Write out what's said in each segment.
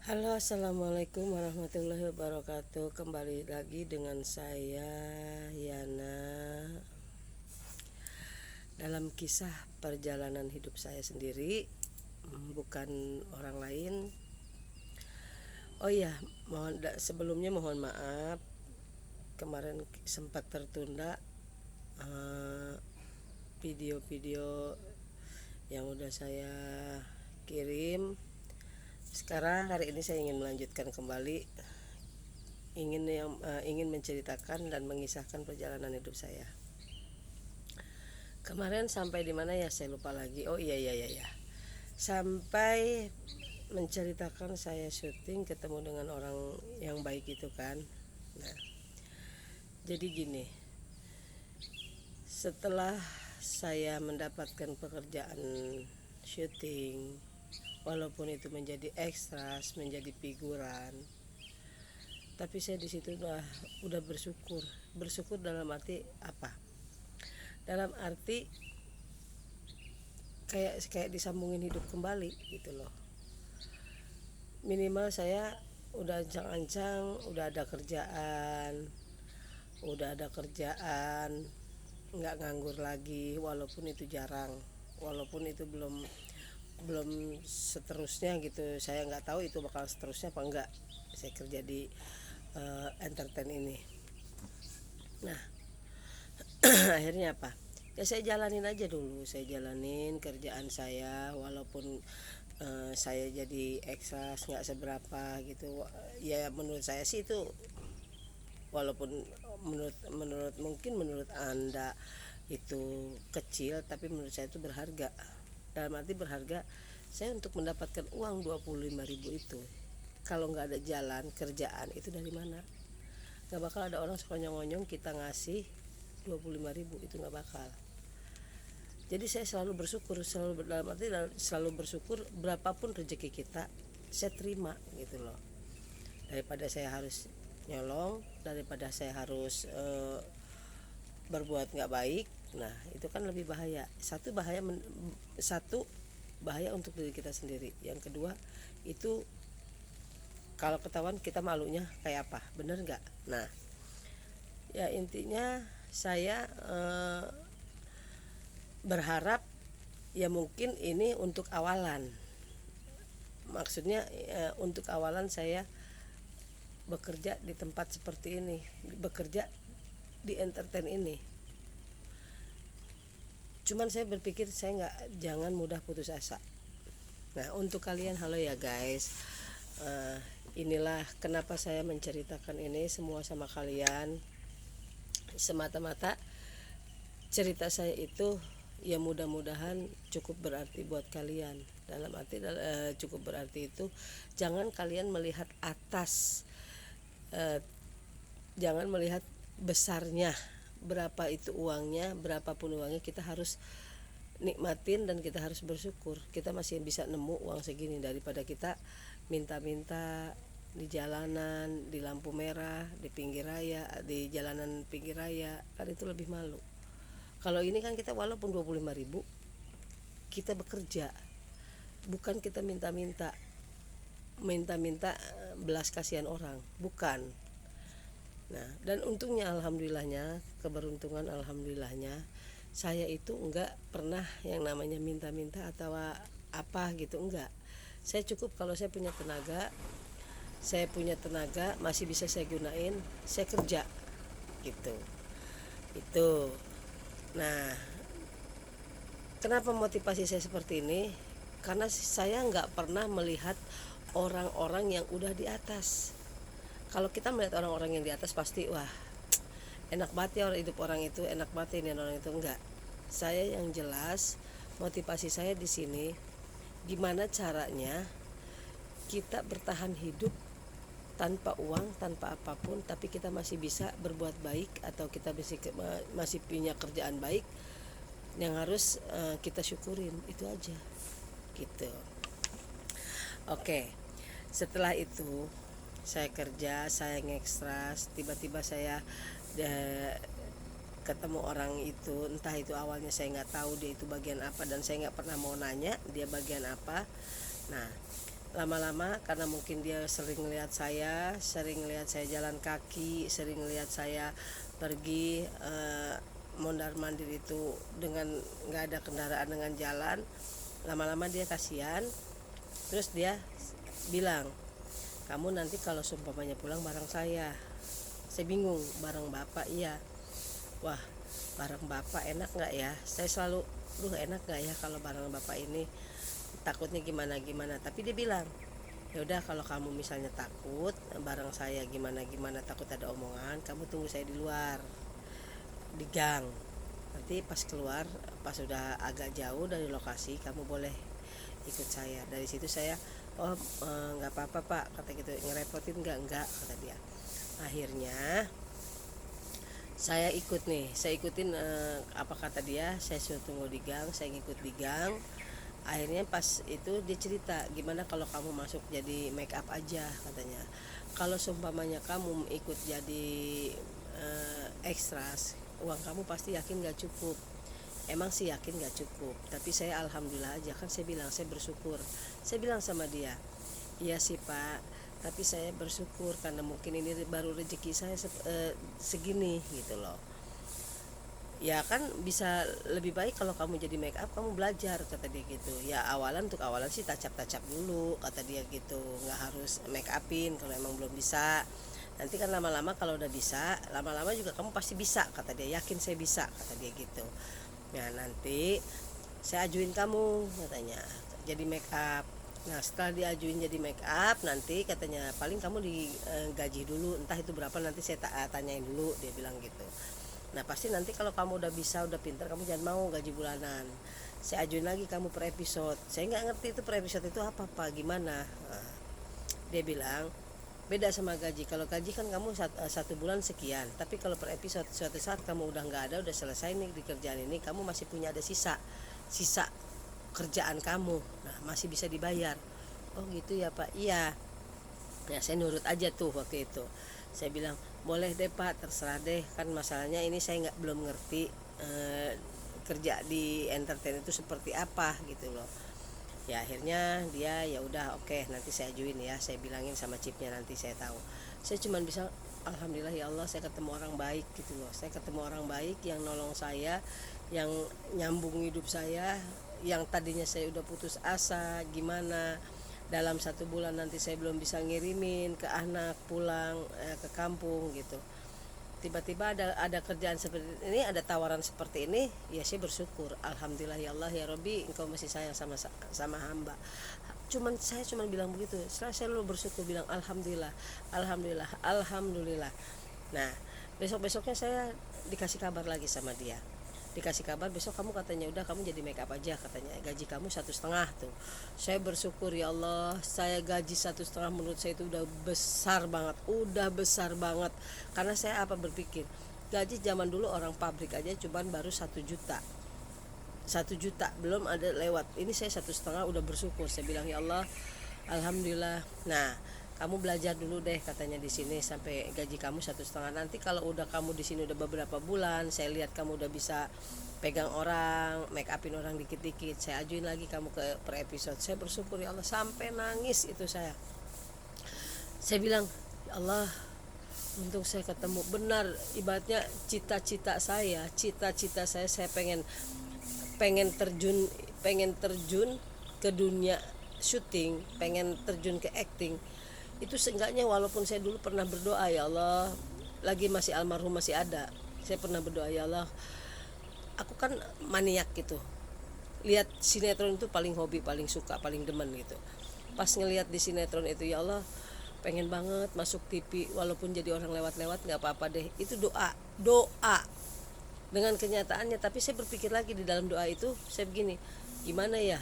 Halo, assalamualaikum warahmatullahi wabarakatuh. Kembali lagi dengan saya Yana dalam kisah perjalanan hidup saya sendiri, bukan orang lain. Oh iya, sebelumnya mohon maaf, kemarin sempat tertunda video-video yang udah saya kirim. Sekarang hari ini saya ingin melanjutkan kembali, ingin menceritakan dan mengisahkan perjalanan hidup saya. Kemarin sampai di mana ya, saya lupa lagi. Oh iya. Sampai menceritakan saya syuting ketemu dengan orang yang baik itu kan. Nah, jadi gini. Setelah saya mendapatkan pekerjaan syuting, walaupun itu menjadi ekstras, menjadi figuran, tapi saya di situ udah bersyukur dalam arti apa? Dalam arti kayak disambungin hidup kembali gitu loh. Minimal saya udah ancang-ancang, udah ada kerjaan, nggak nganggur lagi, walaupun itu jarang, walaupun itu belum seterusnya gitu. Saya nggak tahu itu bakal seterusnya apa enggak, saya kerja di entertain ini. Nah, akhirnya apa ya, saya jalanin aja dulu, saya jalanin kerjaan saya, walaupun saya jadi ekstras nggak seberapa gitu ya. Menurut saya sih itu, walaupun menurut anda itu kecil, tapi menurut saya itu berharga. Dalam arti berharga, saya untuk mendapatkan uang 25.000 itu, kalau nggak ada jalan kerjaan itu dari mana? Nggak bakal ada orang sekonyong-konyong kita ngasih 25.000, itu nggak bakal. Jadi saya selalu bersyukur, selalu bersyukur berapapun rezeki kita, saya terima gitu loh. Daripada saya harus nyolong, daripada saya harus berbuat nggak baik. Nah, itu kan lebih bahaya. Satu bahaya untuk diri kita sendiri. Yang kedua, itu kalau ketahuan kita malunya kayak apa, bener nggak? Nah, ya intinya saya berharap ya mungkin ini untuk awalan. Maksudnya untuk awalan saya bekerja di tempat seperti ini, bekerja di entertain ini. Cuman saya berpikir saya jangan mudah putus asa. Nah, untuk kalian, halo ya guys, inilah kenapa saya menceritakan ini semua sama kalian. Semata-mata cerita saya itu ya mudah-mudahan cukup berarti buat kalian. Dalam arti cukup berarti itu, jangan kalian melihat atas, jangan melihat besarnya, berapa itu uangnya, berapapun uangnya, kita harus nikmatin dan kita harus bersyukur kita masih bisa nemu uang segini, daripada kita minta-minta di jalanan, di lampu merah, di pinggir raya, di jalanan pinggir raya, kan itu lebih malu. Kalau ini kan kita walaupun 25.000, kita bekerja, bukan kita minta-minta belas kasihan orang, bukan. Nah, dan untungnya, alhamdulillahnya, keberuntungan alhamdulillahnya, saya itu enggak pernah yang namanya minta-minta atau apa gitu, enggak. Saya cukup kalau saya punya tenaga masih bisa saya gunain, saya kerja gitu. Itu. Nah, kenapa motivasi saya seperti ini? Karena saya enggak pernah melihat orang-orang yang udah di atas. Kalau kita melihat orang-orang yang di atas pasti wah, enak banget ya orang hidup orang itu, enak banget ini orang itu. Enggak. Saya yang jelas motivasi saya di sini, gimana caranya kita bertahan hidup tanpa uang, tanpa apapun, tapi kita masih bisa berbuat baik, atau kita masih punya kerjaan baik yang harus kita syukurin, itu aja gitu. Oke, setelah itu saya kerja, saya ngekstras, tiba-tiba saya ketemu orang itu, entah itu awalnya saya nggak tahu dia itu bagian apa, dan saya nggak pernah mau nanya dia bagian apa. Nah, lama-lama karena mungkin dia sering lihat saya jalan kaki, sering lihat saya pergi mondar mandir itu dengan nggak ada kendaraan dengan jalan. Lama-lama dia kasihan, terus dia bilang, kamu nanti kalau seumpamanya pulang bareng saya. Saya bingung, bareng bapak? Iya. Wah, bareng bapak enak nggak ya? Saya selalu, enak nggak ya kalau bareng bapak ini, takutnya gimana gimana. Tapi dia bilang, ya udah kalau kamu misalnya takut bareng saya gimana gimana, takut ada omongan, kamu tunggu saya di luar di gang. Nanti pas keluar, pas sudah agak jauh dari lokasi, kamu boleh ikut saya. Dari situ saya, oh nggak apa-apa pak, kata gitu. Ngerepotin nggak, kata dia. Akhirnya saya ikutin apa kata dia. Saya suruh tunggu di gang, saya ngikut di gang. Akhirnya pas itu dia cerita, gimana kalau kamu masuk jadi make up aja, katanya. Kalau seumpamanya kamu ikut jadi ekstras, uang kamu pasti yakin gak cukup. Emang sih yakin gak cukup, tapi saya alhamdulillah aja. Kan saya bilang saya bersyukur. Saya bilang sama dia, iya sih pak, tapi saya bersyukur karena mungkin ini baru rezeki saya segini gitu loh. Ya kan bisa lebih baik kalau kamu jadi make up, kamu belajar, kata dia gitu. Ya untuk awalan sih tacap dulu, kata dia gitu. Nggak harus make upin kalau emang belum bisa. Nanti kan lama-lama kalau udah bisa, lama-lama juga kamu pasti bisa, kata dia. Yakin saya bisa, kata dia gitu. Nah nanti saya ajuin kamu, katanya, jadi make up. Nah setelah diajuin jadi make up, nanti katanya paling kamu digaji dulu, entah itu berapa nanti saya tanyain dulu, dia bilang gitu. Nah pasti nanti kalau kamu udah bisa, udah pintar, kamu jangan mau gaji bulanan. Saya ajuin lagi kamu per episode. Saya nggak ngerti itu per episode itu apa gimana. Nah, dia bilang beda sama gaji. Kalau gaji kan kamu satu bulan sekian, tapi kalau per episode, suatu saat kamu udah nggak ada, udah selesai nih di kerjaan ini, kamu masih punya ada sisa kerjaan kamu, nah masih bisa dibayar. Oh gitu ya pak, iya. Ya saya nurut aja tuh waktu itu. Saya bilang boleh deh pak, terserah deh, kan masalahnya ini saya belum ngerti kerja di entertain itu seperti apa gitu loh. Ya akhirnya dia ya udah oke, nanti saya ajuin ya, saya bilangin sama chipnya nanti saya tahu. Saya cuman bisa alhamdulillah ya Allah, saya ketemu orang baik gitu loh. Saya ketemu orang baik yang nolong saya, yang nyambung hidup saya, yang tadinya saya udah putus asa gimana, dalam 1 bulan nanti saya belum bisa ngirimin ke anak pulang ke kampung gitu. Tiba-tiba ada kerjaan seperti ini, ada tawaran seperti ini, ya saya bersyukur. Alhamdulillah ya Allah ya Robbi, engkau masih sayang sama hamba. Saya cuma bilang begitu. Setelah saya selalu bersyukur, bilang alhamdulillah, alhamdulillah, alhamdulillah. Nah besoknya saya dikasih kabar lagi sama dia. Dikasih kabar besok kamu, katanya udah kamu jadi make up aja, katanya gaji kamu 1,5 tuh. Saya bersyukur ya Allah, saya gaji 1,5 menurut saya itu udah besar banget, karena saya berpikir gaji zaman dulu orang pabrik aja cuman baru 1 juta, 1 juta belum ada lewat, ini saya 1,5 udah bersyukur. Saya bilang ya Allah alhamdulillah. Nah kamu belajar dulu deh, katanya, di sini sampai gaji kamu 1,5. Nanti kalau udah kamu di sini udah beberapa bulan, saya lihat kamu udah bisa pegang orang, make upin orang dikit-dikit, saya ajuin lagi kamu ke per episode. Saya bersyukur ya Allah, sampai nangis itu saya. Saya bilang ya Allah, untung saya ketemu, benar ibaratnya cita-cita saya saya pengen terjun ke dunia syuting, pengen terjun ke acting. Itu seenggaknya walaupun saya dulu pernah berdoa ya Allah, lagi masih almarhum masih ada, saya pernah berdoa ya Allah, aku kan maniak gitu, lihat sinetron itu paling hobi, paling suka, paling demen gitu. Pas ngelihat di sinetron itu ya Allah, pengen banget masuk TV walaupun jadi orang lewat-lewat, nggak apa-apa deh. Itu doa dengan kenyataannya. Tapi saya berpikir lagi di dalam doa itu, saya begini, gimana ya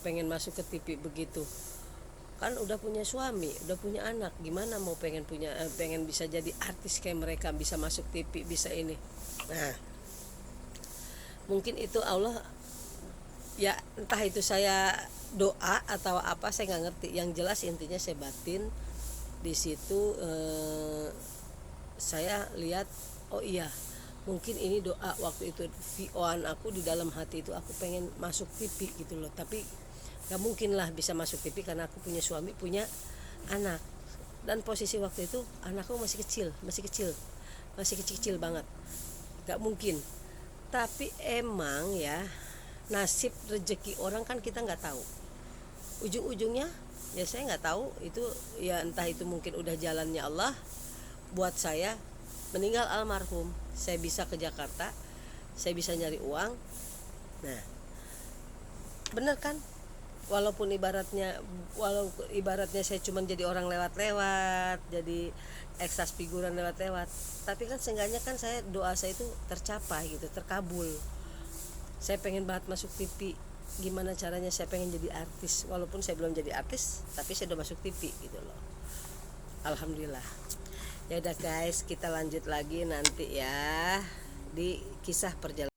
pengen masuk ke TV begitu, kan udah punya suami, udah punya anak, gimana mau pengen bisa jadi artis kayak mereka, bisa masuk TV, bisa ini. Nah mungkin itu Allah ya, entah itu saya doa atau apa, saya nggak ngerti. Yang jelas intinya saya batin di situ. Saya lihat oh iya, mungkin ini doa waktu itu VO-an aku di dalam hati itu, aku pengen masuk TV gitu loh. Tapi Gak mungkin lah bisa masuk TV karena aku punya suami, punya anak. Dan posisi waktu itu anakku masih kecil masih kecil banget, gak mungkin. Tapi emang ya, nasib rezeki orang kan kita nggak tahu ujung-ujungnya. Ya saya nggak tahu itu, ya entah itu mungkin udah jalannya Allah buat saya meninggal almarhum, saya bisa ke Jakarta, saya bisa nyari uang. Nah, bener kan? Walau ibaratnya saya cuma jadi orang lewat-lewat, jadi eksas figuran lewat-lewat, tapi kan seenggaknya kan saya, doa saya itu tercapai gitu, terkabul. Saya pengen banget masuk TV, gimana caranya saya pengen jadi artis, walaupun saya belum jadi artis tapi saya udah masuk TV gitu loh, alhamdulillah. Ya udah guys, kita lanjut lagi nanti ya di kisah perjalanan